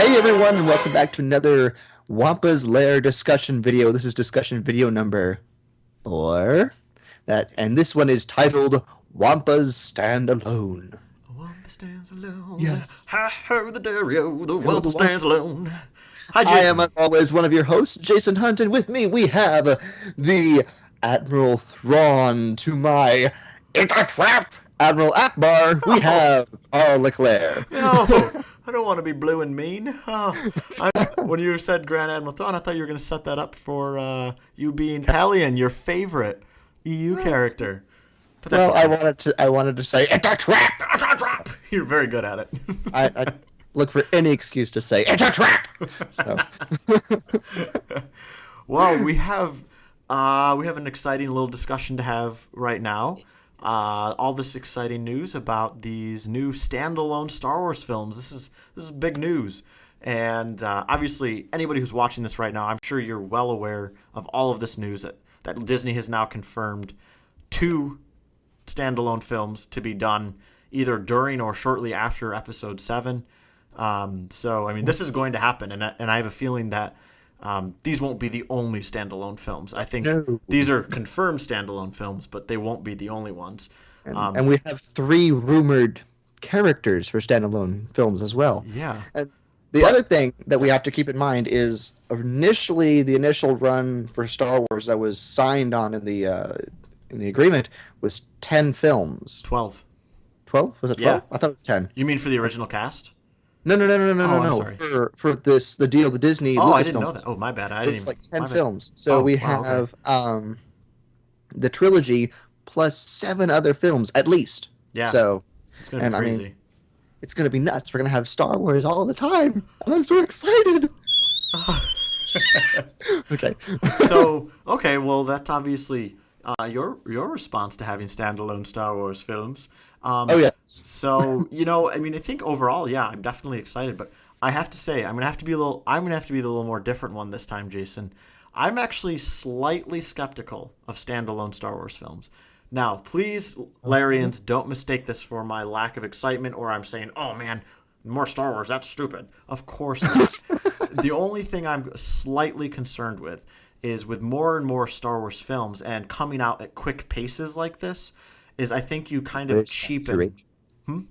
Hey everyone, and welcome back to another Wampa's Lair discussion video. This is discussion video number 4. And this one is titled Wampa's Stand Alone. Wampa stands alone. Yes. I heard the Dario, the Hello, Wampa the stands Wampas. alone. Hi, I am, as Jason. always, one of your hosts, Jason Hunt, and with me we have the Admiral Thrawn to my It's a Trap! Admiral Akbar. We Oh, have Carl Leclerc. no. I don't want to be blue and mean. When you said Grand Admiral Thrawn, I thought you were going to set that up for you being Talion, your favorite EU character. But that's Well, I okay. wanted to say it's a trap. Drop, drop, drop. You're very good at it. I look for any excuse to say it's a trap. So Well, we have an exciting little discussion to have right now. All this exciting news about these new standalone Star Wars films. This is big news, and obviously anybody who's watching this right now, I'm sure you're well aware of all of this news that Disney has now confirmed two standalone films to be done either during or shortly after Episode 7. So I mean, this is going to happen, and I have a feeling that these won't be the only standalone films. I think no. these are confirmed standalone films, but they won't be the only ones. And we have 3 rumored characters for standalone films as well. Yeah, And the but other thing that we have to keep in mind is initially the initial run for Star Wars that was signed on in the agreement was 10 films. 12. 12? Was it Yeah, 12? I thought it was 10. you mean for the original cast? No, no, no, no, no, no, Oh, I'm no. sorry. For the deal, the Disney Oh, I didn't know Lucasfilm, that. Oh, my bad. I didn't it's even. like 10 My bad. films. So Oh, we wow. Okay. have the trilogy plus 7 other films at least. Yeah, So, it's gonna be and I mean, crazy. it's gonna be nuts. We're gonna have Star Wars all the time, and I'm so excited. Okay. So, okay, well, that's obviously your response to having standalone Star Wars films. Oh Um, yeah. so I mean, I think overall, yeah, I'm definitely excited, but I have to say, I'm gonna have to be the little more different one this time, Jason. I'm actually slightly skeptical of standalone Star Wars films. Now, please, Larians, don't mistake this for my lack of excitement, or I'm saying, oh man, more Star Wars, that's stupid. Of course not. The only thing I'm slightly concerned with is with more and more Star Wars films and coming out at quick paces like this, is I think you kind of cheapen. Oversaturation.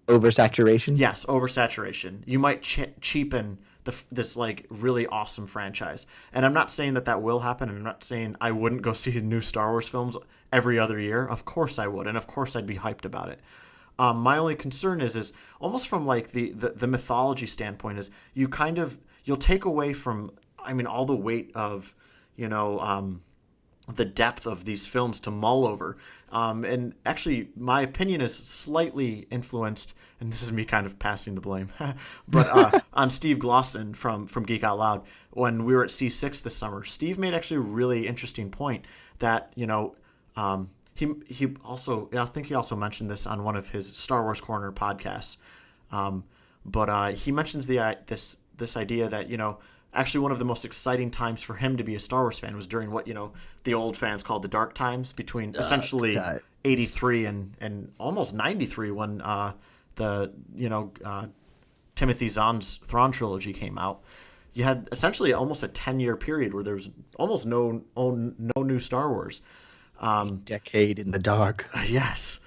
Oversaturation. Yes, oversaturation. You might cheapen this like really awesome franchise. And I'm not saying that that will happen. I'm not saying I wouldn't go see new Star Wars films every other year. Of course I would, and of course I'd be hyped about it. My only concern is almost from like the mythology standpoint is you'll take away from, I mean, all the weight of you know the depth of these films to mull over. And actually, my opinion is slightly influenced, and this is me kind of passing the blame, but on Steve Glosson from Geek Out Loud. When we were at C6 this summer, Steve made actually a really interesting point that, he also, I think he also mentioned this on one of his Star Wars Corner podcasts. But he mentions this idea that, actually one of the most exciting times for him to be a Star Wars fan was during what the old fans called the dark times between essentially God. 83 and almost 93 when the Timothy Zahn's Thrawn trilogy came out. You had essentially almost a 10-year period where there was almost no new Star Wars. Decade in the dark. Yes,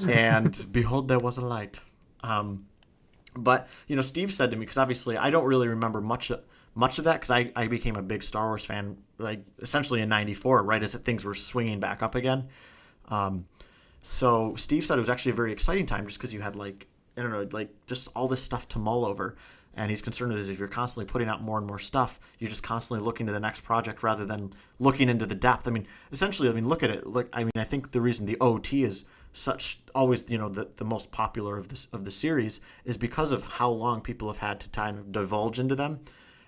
and behold, there was a light. But Steve said to me, because obviously I don't really remember much of that, because I became a big Star Wars fan like essentially in '94, right as things were swinging back up again. So Steve said it was actually a very exciting time, just because you had like, I don't know, like just all this stuff to mull over. And he's concerned with is if you're constantly putting out more and more stuff, you're just constantly looking to the next project rather than looking into the depth. I mean, essentially, look at it. Look, I mean, I think the reason the OT is such always, the most popular of the series is because of how long people have had to kind of divulge into them.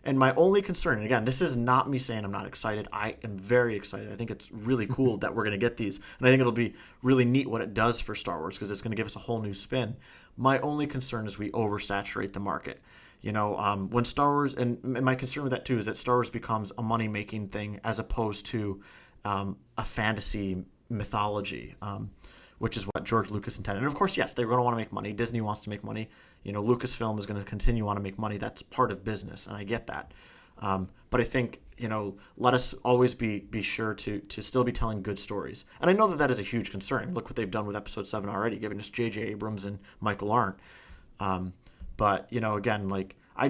And my only concern, and again, this is not me saying I'm not excited. I am very excited. I think it's really cool that we're going to get these. And I think it'll be really neat what it does for Star Wars, because it's going to give us a whole new spin. My only concern is we oversaturate the market. When Star Wars, and my concern with that too is that Star Wars becomes a money-making thing as opposed to a fantasy mythology. which is what George Lucas intended. And of course, yes, they're going to want to make money. Disney wants to make money. Lucasfilm is going to continue want to make money. That's part of business, and I get that. But I think, let us always be sure to still be telling good stories. And I know that is a huge concern. Look what they've done with Episode 7 already, giving us J.J. Abrams and Michael Arndt. But, again, like, I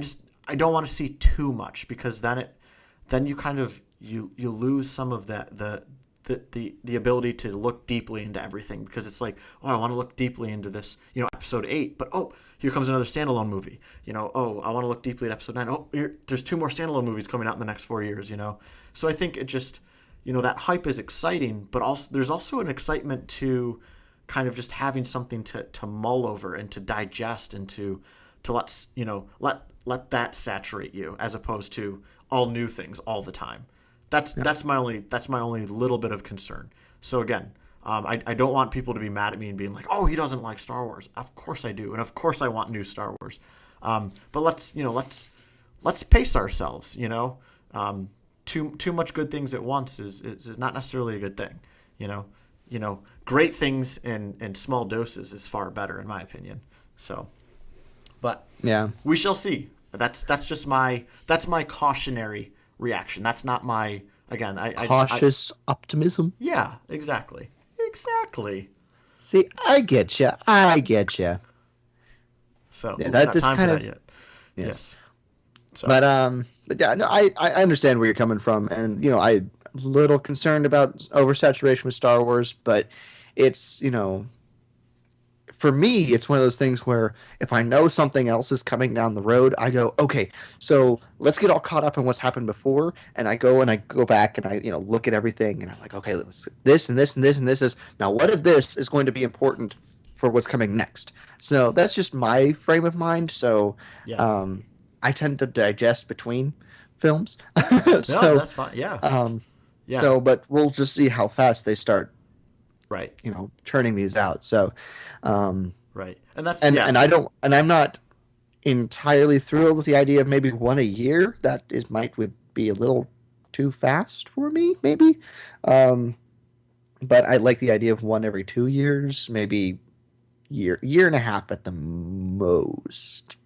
don't want to see too much, because then you kind of, you lose some of the ability to look deeply into everything, because it's like, oh, I want to look deeply into this, Episode 8, but here comes another standalone movie. I want to look deeply at Episode 9. There's 2 more standalone movies coming out in the next 4 years. So I think it just, that hype is exciting, but also there's also an excitement to kind of just having something to mull over and to digest, and to let that saturate you, as opposed to all new things all the time. That's my only little bit of concern. So again, I don't want people to be mad at me and being like, oh, he doesn't like Star Wars. Of course I do, and of course I want new Star Wars. But let's pace ourselves. Too much good things at once is not necessarily a good thing. Great things in small doses is far better, in my opinion. So, but Yeah. we shall see. That's just my cautionary reaction. That's not my, again, Cautious optimism. yeah, exactly. See, I get you. So Yeah, we're that not this time kind for of that yet. yes. So But yeah, no, I understand where you're coming from, and I'm a little concerned about oversaturation with Star Wars, but it's for me, it's one of those things where if I know something else is coming down the road, I go, okay, so let's get all caught up in what's happened before, and I go back and I look at everything, and I'm like, okay, let's this and this and this and this is now. What if this is going to be important for what's coming next? So that's just my frame of mind. So yeah, um, I tend to digest between films. no, so that's fine. Yeah, um, yeah, but we'll just see how fast they start right, churning these out. So, right, and that's and yeah, I'm not entirely thrilled with the idea of maybe one a year. That would be a little too fast for me, maybe. Um, but I like the idea of one every 2 years, maybe year and a half at the most.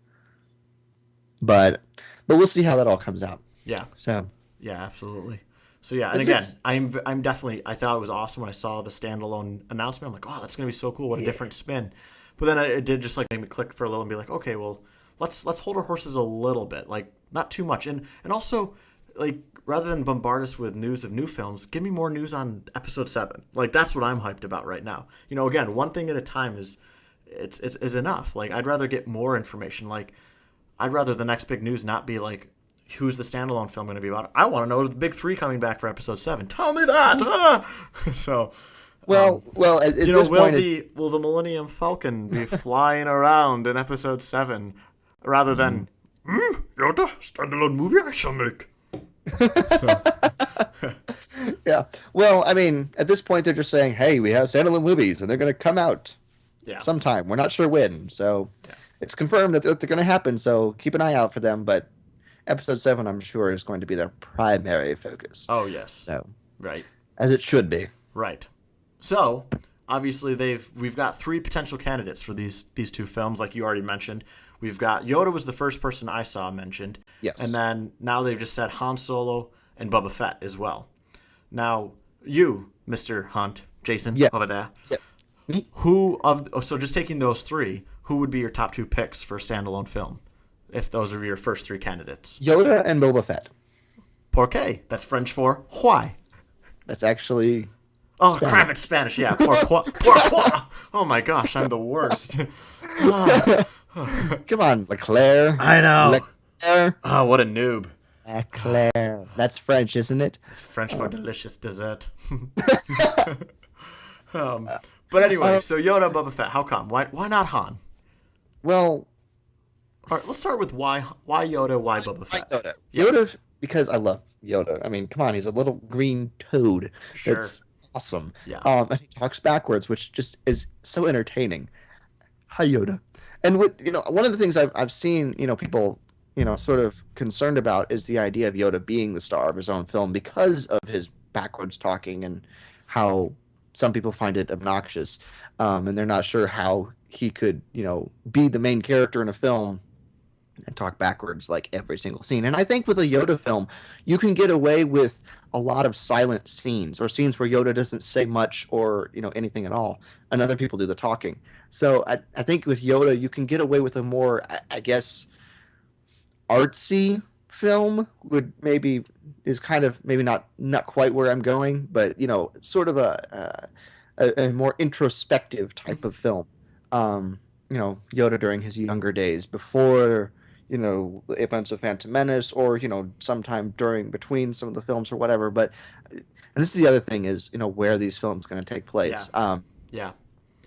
But we'll see how that all comes out. yeah, So, yeah, absolutely. So yeah, and but again, this, I'm definitely, I thought it was awesome when I saw the standalone announcement. I'm like, oh, that's gonna be so cool. What a different spin. But then it did just like make me click for a little and be like, okay, well, let's hold our horses a little bit, like not too much, and also like rather than bombard us with news of new films, give me more news on Episode 7. Like that's what I'm hyped about right now. Again, one thing at a time is enough. Like I'd rather get more information. Like I'd rather the next big news not be like, who's the standalone film going to be about? I want to know the big 3 coming back for Episode 7. Tell me that. So, well, at this will point, the Millennium Falcon be flying around in Episode 7 rather than Yoda standalone movie I shall make? yeah. Well, I mean, at this point, they're just saying, "Hey, we have standalone movies, and they're going to come out Yeah. sometime. We're not sure when." So Yeah. it's confirmed that they're going to happen. So keep an eye out for them. But Episode 7, I'm sure, is going to be their primary focus. Oh yes. So Right. as it should be. Right. So obviously we've got 3 potential candidates for these 2 films, like you already mentioned. We've got Yoda was the first person I saw mentioned. Yes. And then now they've just said Han Solo and Boba Fett as well. Now you, Mr. Hunt, Jason, Yes. over there. Yes. So just taking those 3, who would be your top 2 picks for a standalone film? If those are your first 3 candidates. Yoda and Boba Fett. Por qué? That's French for why. That's actually Oh, Spanish. crap, it's Spanish. Yeah, por quoi. Oh my gosh, I'm the worst. Come on, Leclerc. I know. Leclerc. Oh, what a noob. Leclerc. That's French, isn't it? It's French for delicious dessert. But anyway, so Yoda, Boba Fett. How come? Why not Han? Well, All right, let's start with why Yoda, why Boba Fett. Yoda. Yoda, because I love Yoda. I mean, come on, he's a little green toad. Sure. It's awesome. Yeah. And he talks backwards, which just is so entertaining. Hi, Yoda. And one of the things I've seen, people, sort of concerned about is the idea of Yoda being the star of his own film because of his backwards talking and how some people find it obnoxious, and they're not sure how he could, be the main character in a film and talk backwards like every single scene. And I think with a Yoda film, you can get away with a lot of silent scenes or scenes where Yoda doesn't say much or anything at all, and other people do the talking. So I think with Yoda, you can get away with a more, I guess, artsy film would maybe is kind of maybe not quite where I'm going, but sort of a more introspective type of film. Yoda during his younger days before the events of Phantom Menace, or sometime during between some of the films or whatever. But and this is the other thing is where these films going to take Yeah. place. Yeah.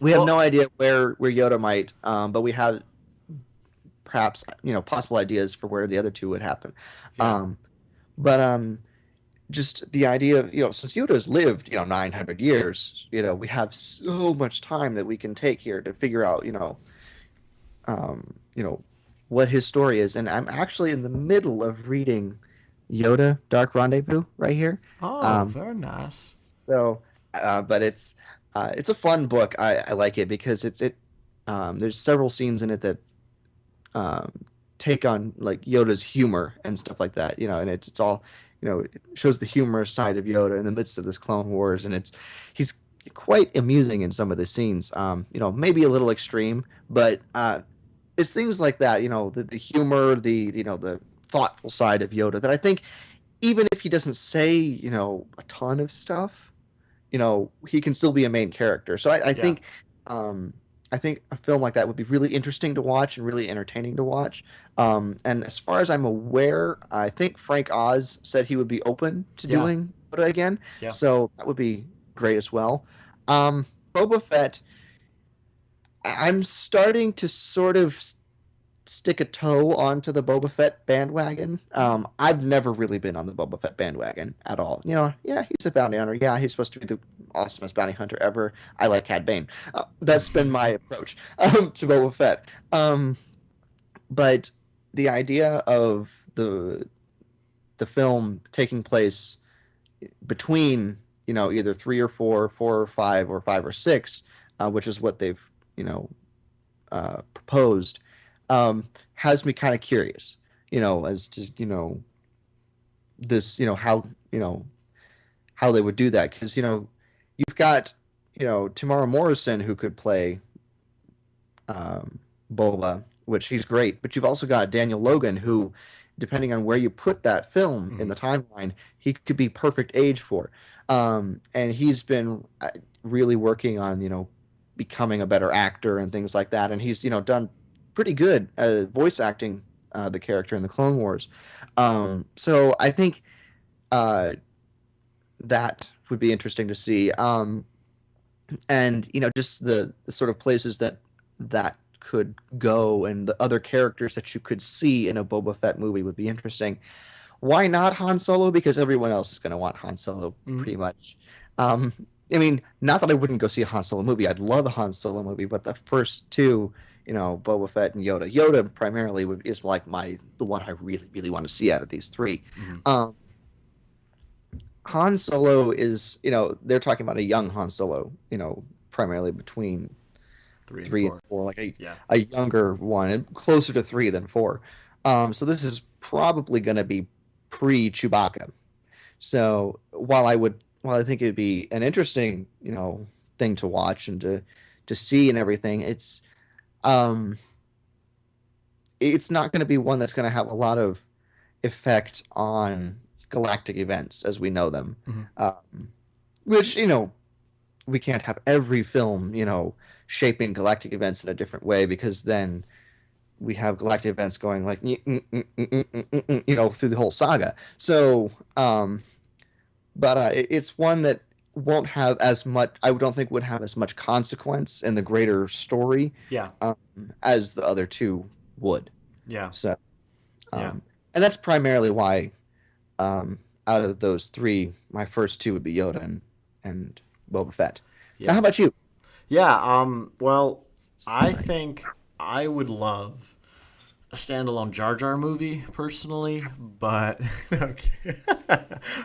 We have no Well, idea where Yoda might, but we have perhaps possible ideas for where the other two would happen. yeah. Um, but just the idea of since Yoda's lived 900 years, we have so much time that we can take here to figure out you know what his story is. And I'm actually in the middle of reading Yoda Dark Rendezvous right here. Oh, Um, very nice. but it's a fun book. I like it because there's several scenes in it that um, take on like Yoda's humor and stuff like that. And it's all it shows the humorous side of Yoda in the midst of this Clone Wars, and he's quite amusing in some of the scenes. Maybe a little extreme, but it's things like that. The humor, the thoughtful side of Yoda that I think even if he doesn't say a ton of stuff, he can still be a main character. So Yeah. um, I think a film like that would be really interesting to watch and really entertaining to watch. And as far as I'm aware, I think Frank Oz said he would be open to Yeah. doing Yoda again, Yeah. so that would be great as well. Boba Fett, I'm starting to sort of stick a toe onto the Boba Fett bandwagon. I've never really been on the Boba Fett bandwagon at all. Yeah, he's a bounty hunter. Yeah, he's supposed to be the awesomest bounty hunter ever. I like Cad Bane. That's been my approach to Boba Fett. But the idea of the film taking place between either three or four, four or five or six, which is what they've you know proposed, has me kind of curious, as to this, how they would do that, because you've got Tamara Morrison who could play um, Boba, which he's great, but you've also got Daniel Logan who, depending on where you put that film in Mhm. the timeline, he could be perfect age for. And he's been really working on becoming a better actor and things like that, and he's done pretty good voice acting the character in the Clone Wars. So I think uh, that would be interesting to see. And just the sort of places that could go and the other characters that you could see in a Boba Fett movie would be interesting. Why not Han Solo? Because everyone else is going to want Han Solo Mhm. pretty much. Um, I mean, not that I wouldn't go see a Han Solo movie. I'd love a Han Solo movie, but the first two, Boba Fett and Yoda. Yoda primarily is like the one I really, really want to see out of these three. Mhm. Um, Han Solo is, they're talking about a young Han Solo, primarily between 3 and Three and 4. 4, like a, Yeah. a younger one, and closer to 3 than 4. So this is probably going to be pre Chewbacca. So while I think it'd be an interesting, thing to watch and to see and everything, um, it's not going to be one that's going to have a lot of effect on galactic events as we know them. Mhm. Which we can't have every film shaping galactic events in a different way, because then we have galactic events going like through the whole saga. So but it's one that won't have as much, I don't think would have as much consequence in the greater story Yeah. um, as the other two would. Yeah. So Yeah. and that's primarily why out of those three, my first two would be Yoda and Boba Fett. Now, how Yeah. about you? Yeah. Well, I think I would love a standalone Jar Jar movie personally, but okay.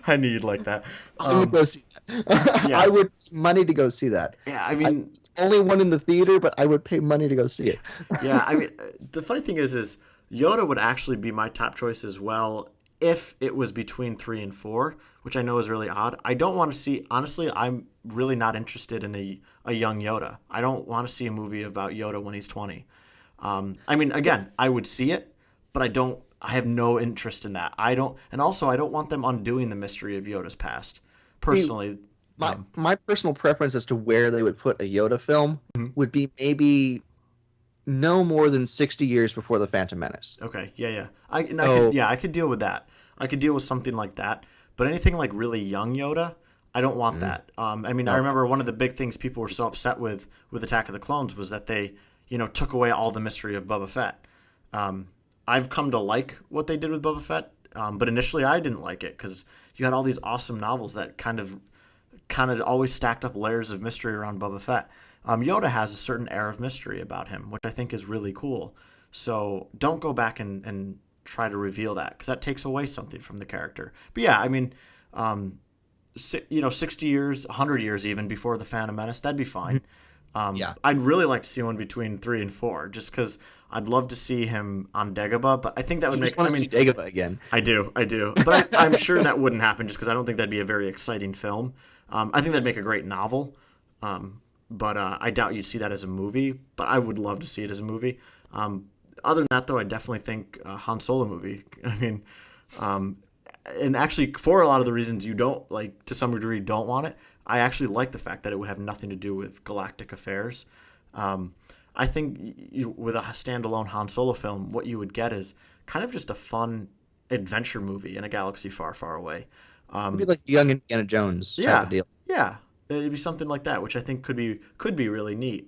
I knew you'd like that. I would go see that. I Yeah, would pay money to go see that. yeah. I I mean, it's only one in the theater, but I would pay money to go see it. yeah. I mean, the funny thing is Yoda would actually be my top choice as well if it was between 3 and 4, which I know is really odd. I don't want to see. Honestly, I'm really not interested in a young Yoda. I don't want to see a movie about Yoda when he's 20. I mean, again, I would see it, but I don't. I have no interest in that. I don't, and also I don't want them undoing the mystery of Yoda's past. See, Personally, my personal preference as to where they would put a Yoda film Mhm. would be maybe no more than 60 years before the Phantom Menace. Okay, yeah, yeah. I could, So, yeah, I could deal with that. I could deal with something like that. But anything like really young Yoda, I don't want mm, that. I mean, I no. remember one of the big things people were so upset with Attack of the Clones was that they, took away all the mystery of Boba Fett. Um, I've come to like what they did with Boba Fett, but initially I didn't like it because you had all these awesome novels that kind of always stacked up layers of mystery around Boba Fett. Yoda has a certain air of mystery about him, which I think is really cool. So don't go back and try to reveal that because that takes away something from the character. But yeah, I mean, 60 years, 100 years even before the Phantom Menace, that'd be fine. Yeah. I'd really like to see one between 3 and 4, just because I'd love to see him on Dagobah. But I think that would You make. just want I to see mean, Dagobah again. I do. But I'm sure that wouldn't happen just because I don't think that'd be a very exciting film. I think that'd make a great novel. But I doubt you'd see that as a movie. But I would love to see it as a movie. Other than that, though, I definitely think a Han Solo movie. I mean, um, and actually, for a lot of the reasons you don't like, to some degree, don't want it, I actually like the fact that it would have nothing to do with galactic affairs. I think with a standalone Han Solo film, what you would get is kind of just a fun adventure movie in a galaxy far, far away. It'd be Um, like young Indiana Jones type of yeah, deal. yeah, it'd be something like that, which I think could be really neat.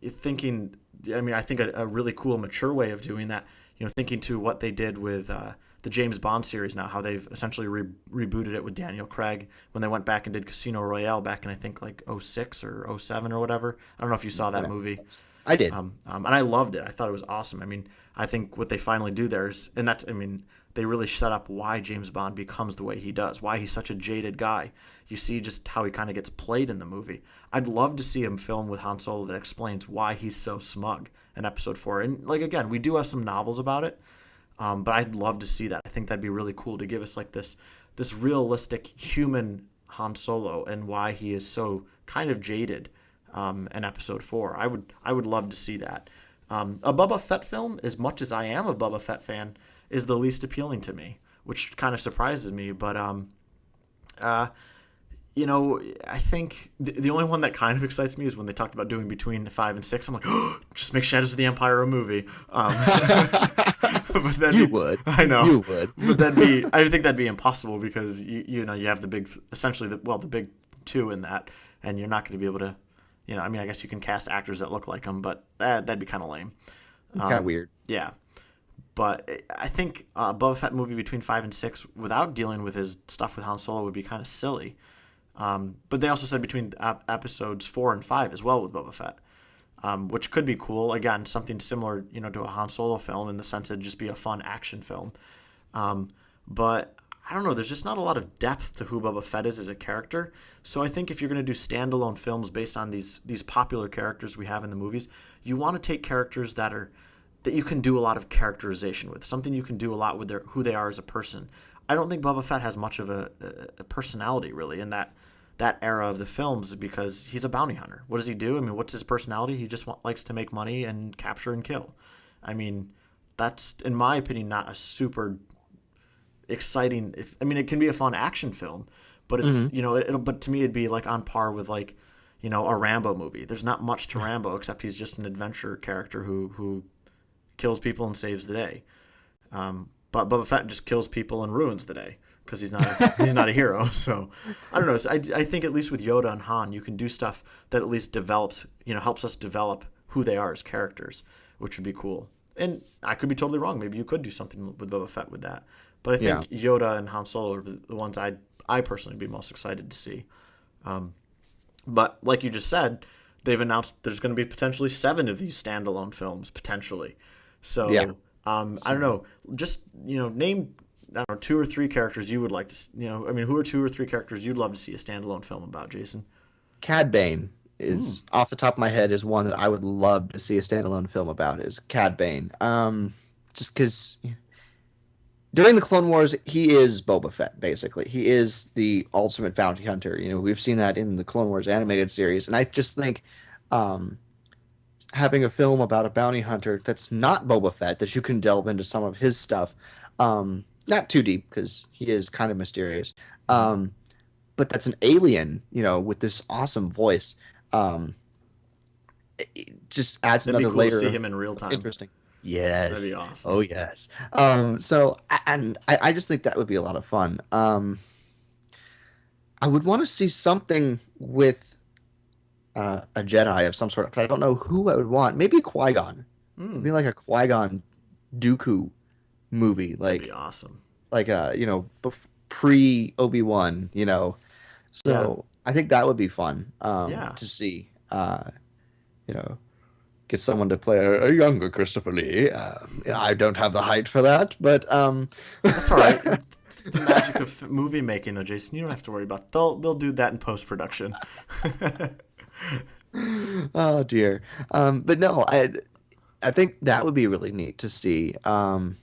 Thinking, I mean, I think a really cool, mature way of doing that. Thinking to what they did with the James Bond series now, how they've essentially rebooted it with Daniel Craig when they went back and did Casino Royale back in I think like '06 or '07 or whatever. I don't know if you saw that movie. I did. And I loved it. I thought it was awesome. I mean, I think what they finally do there is, and that's, I mean, they really set up why James Bond becomes the way he does, why he's such a jaded guy. You see just how he kind of gets played in the movie. I'd love to see him film with Han Solo that explains why he's so smug in Episode 4. And like again, we do have some novels about it, but I'd love to see that. I think that'd be really cool to give us like this realistic human Han Solo and why he is so kind of jaded in Episode 4. I would love to see that. A Boba Fett film, as much as I am a Boba Fett fan, is the least appealing to me, which kind of surprises me. But uh, I think the only one that kind of excites me is when they talked about doing between 5 and 6. I'm like, oh, just make Shadows of the Empire a movie. But You would. I know. You would. But I think that'd be impossible because you have the big, essentially the big two in that, and you're not going to be able to, I mean, I guess you can cast actors that look like them, but that'd be kind of lame. Kind of weird. Yeah. But I think a Boba Fett movie between 5 and 6 without dealing with his stuff with Han Solo would be kind of silly. But they also said between episodes 4 and 5 as well with Boba Fett, which could be cool. Again, something similar, to a Han Solo film in the sense it'd just be a fun action film. But I don't know. There's just not a lot of depth to who Boba Fett is as a character. So I think if you're going to do standalone films based on these popular characters we have in the movies, you want to take characters that you can do a lot of characterization with, something you can do a lot with who they are as a person. I don't think Boba Fett has much of a personality really in that era of the films because he's a bounty hunter. What does he do? I mean, what's his personality? He just likes to make money and capture and kill. I mean, that's in my opinion not a super exciting. I mean, it can be a fun action film, but it's but to me it'd be like on par with like a Rambo movie. There's not much to Rambo except he's just an adventure character who kills people and saves the day. But Boba Fett just kills people and ruins the day because he's not a hero. So I don't know. So I think at least with Yoda and Han, you can do stuff that at least develops, helps us develop who they are as characters, which would be cool. And I could be totally wrong. Maybe you could do something with Boba Fett with that. But I think Yoda and Han Solo are the ones I personally be most excited to see. But like you just said, they've announced there's going to be potentially 7 of these standalone films potentially. Yeah. So I don't So know. Just name I don't know 2 or 3 characters you would like to. I mean, who are 2 or 3 characters you'd love to see a standalone film about, Jason? Cad Bane Mm, is off the top of my head is one that I would love to see a standalone film about is Cad Bane. Just because during the Clone Wars, he is Boba Fett, basically. He is the ultimate bounty hunter. We've seen that in the Clone Wars animated series, and I just think um, having a film about a bounty hunter that's not Boba Fett, that you can delve into some of his stuff, not too deep because he is kind of mysterious, mm-hmm. um, but that's an alien, with this awesome voice. Um, it just adds That'd be another cool to see layer him in real of time. interesting. That'd be Yes. Oh, awesome. yes. And I just think that would be a lot of fun. I would want to see something with a Jedi of some sort, but I don't know who I would want. Maybe Qui-Gon. Mm, Maybe like a Qui-Gon Dooku movie, that'd be awesome. pre Obi-Wan. Yeah, So I think that would be fun yeah. to see. You know, get someone to play a younger Christopher Lee. I don't have the height for that, but That's all right. It's the magic of movie making, though, Jason. You don't have to worry about it. They'll do that in post production. oh dear. But no, I think that would be really neat to see. And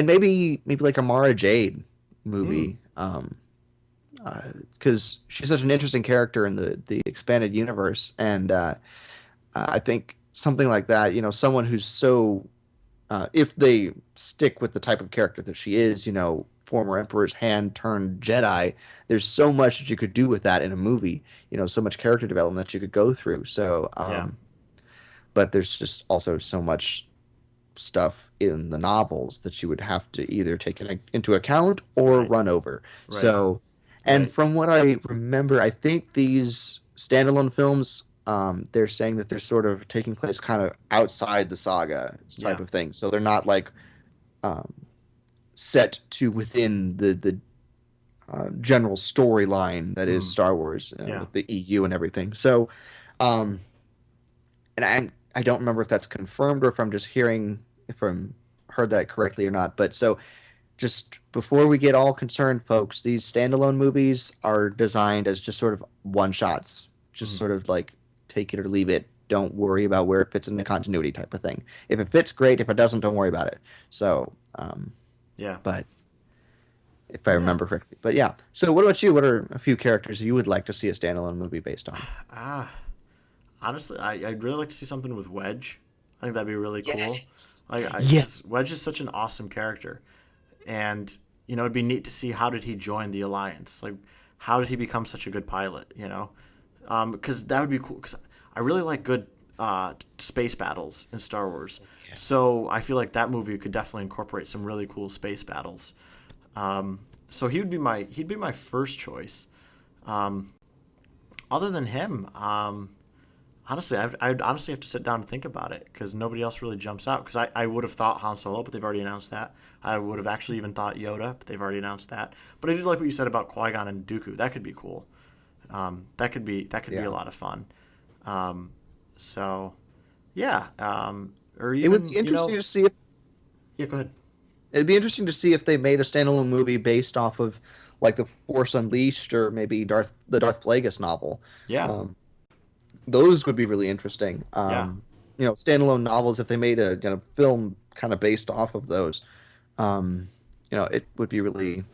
maybe like a Mara Jade Mm, movie. Because she's such an interesting character in the expanded universe, and I think something like that, someone who's so, if they stick with the type of character that she is, former Emperor's hand turned Jedi, there's so much that you could do with that in a movie, so much character development that you could go through. So, yeah. but there's just also so much stuff in the novels that you would have to either take into account or Right. run over. Right. So, and Right. from what I remember, I think these standalone films, they're saying that they're sort of taking place kind of outside the saga type Yeah. of thing. So they're not like um, set to within the general storyline that is Mm, Star Wars yeah. with the EU and everything. So, um, and I don't remember if that's confirmed or if I'm just hearing if I'm heard that correctly or not. But so just before we get all concerned, folks, these standalone movies are designed as just sort of one shots, just Mm, sort of like take it or leave it. Don't worry about where it fits in the continuity type of thing. If it fits, great. If it doesn't, don't worry about it. So, yeah. but if I Yeah. remember correctly, but yeah. So, what about you? What are a few characters you would like to see a standalone movie based on? Ah. Honestly, I'd really like to see something with Wedge. I think that'd be really cool. Yes. Because Yes. Wedge is such an awesome character, and it'd be neat to see how did he join the Alliance. Like, how did he become such a good pilot? Because that would be cool. Because I really like good space battles in Star Wars. Yeah. So I feel like that movie could definitely incorporate some really cool space battles. So he'd be my first choice. Um, Other than him, honestly, I'd honestly have to sit down and think about it because nobody else really jumps out. Because I would have thought Han Solo, but they've already announced that. I would have actually even thought Yoda, but they've already announced that. But I did like what you said about Qui Gon and Dooku. That could be cool. That could be a Yeah. lot of fun. Um, so yeah, or It would even be interesting to see if yeah. Go ahead. it'd be interesting to see if they made a standalone movie based off of like the Force Unleashed or maybe Darth Plagueis novel. Yeah, Um, those would be really interesting. yeah, Standalone novels if they made a film kind of based off of those. It would be really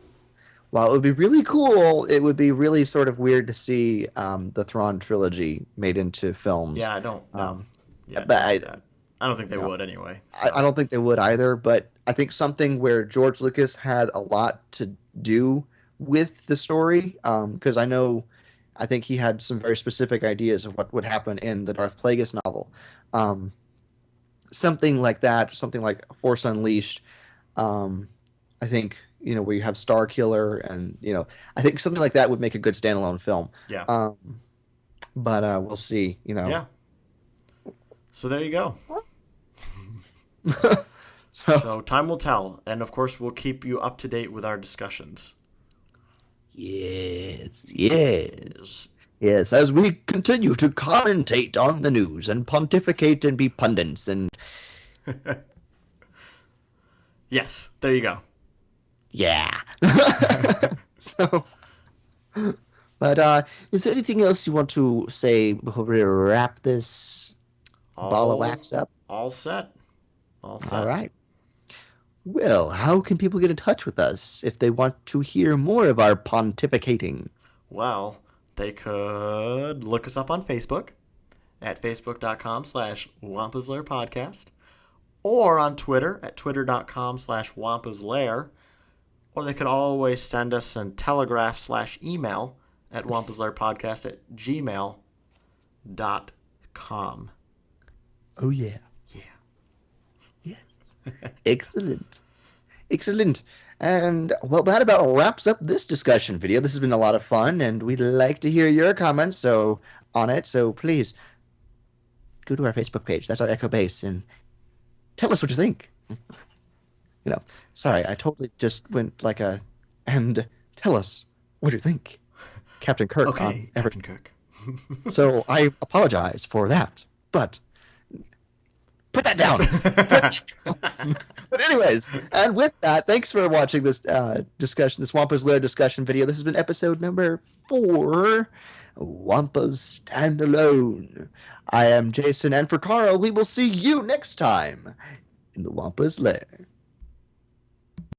while it would be really cool, it would be really sort of weird to see the Thrawn trilogy made into films. yeah. I don't know. Um, Yeah, but don't do that. I don't think they you know, would anyway. I So don't think they would either, but I think something where George Lucas had a lot to do with the story, because I think he had some very specific ideas of what would happen in the Darth Plagueis novel. Um, Something like that, something like Force Unleashed. Um, I think, where you have Star Killer and, I think something like that would make a good standalone film. yeah, Um, but we'll see. yeah. So there you go. So, So time will tell, and of course we'll keep you up to date with our discussions. yes, yes. Yes, as we continue to commentate on the news and pontificate and be pundits and Yes, there you go. Yeah. So, but is there anything else you want to say before we wrap this ball of All wax up? all set. All All set. right. Well, how can people get in touch with us if they want to hear more of our pontificating? Well, they could look us up on Facebook at facebook.com/wampaslair podcast, or on Twitter at twitter.com/wampaslair, or they could always send us a telegraph/email at wampaslairpodcast@gmail.com. Oh, yeah. Yeah. Yes. Excellent. Excellent. And well, that about wraps up this discussion video. This has been a lot of fun, and we'd like to hear your comments on it. So please go to our Facebook page. That's our Echo Base, and tell us what you think. You know, sorry, I Nice. totally just went like and tell us what you think, Captain Kirk on Okay, every. Captain Cook. So I apologize for that, but put that down. But anyways, and with that, thanks for watching this discussion, this Wampa's Lair discussion video. This has been episode number 4, Wampa's Stand Alone. I am Jason, and for Carl, we will see you next time in the Wampa's Lair.